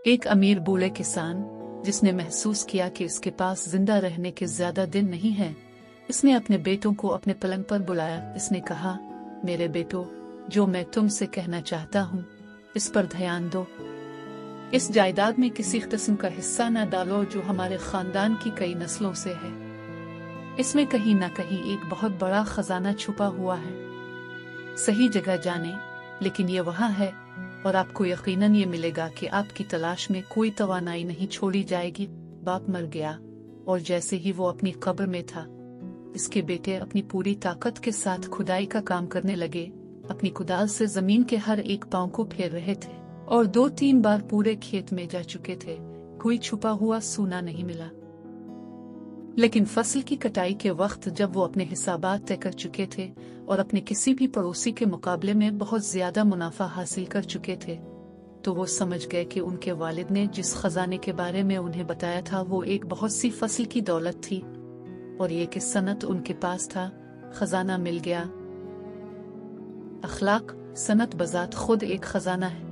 एक अमीर बूढ़े किसान, जिसने महसूस किया कि उसके पास जिंदा रहने के ज्यादा दिन नहीं है, इसने अपने बेटों को अपने पलंग पर बुलाया। इसने कहा, मेरे बेटो, जो मैं तुमसे कहना चाहता हूँ, इस पर ध्यान दो। इस जायदाद में किसी किस्म का हिस्सा न डालो जो हमारे खानदान की कई नस्लों से है। इसमें कहीं न कहीं एक बहुत बड़ा खजाना छुपा हुआ है। सही जगह जाने, लेकिन ये वहाँ है और आपको यकीनन ये मिलेगा कि आपकी तलाश में कोई तवानाई नहीं छोड़ी जाएगी। बाप मर गया और जैसे ही वो अपनी कब्र में था, इसके बेटे अपनी पूरी ताकत के साथ खुदाई का काम करने लगे। अपनी कुदाल से जमीन के हर एक पांव को फेर रहे थे और 2-3 बार पूरे खेत में जा चुके थे। कोई छुपा हुआ सोना नहीं मिला। लेकिन फसल की कटाई के वक्त जब वो अपने हिसाबात तय कर चुके थे और अपने किसी भी पड़ोसी के मुकाबले में बहुत ज्यादा मुनाफा हासिल कर चुके थे, तो वो समझ गए कि उनके वालिद ने जिस खजाने के बारे में उन्हें बताया था वो एक बहुत सी फसल की दौलत थी और ये कि सनत उनके पास था। खजाना मिल गया। अखलाक, सनत बजात खुद एक खजाना है।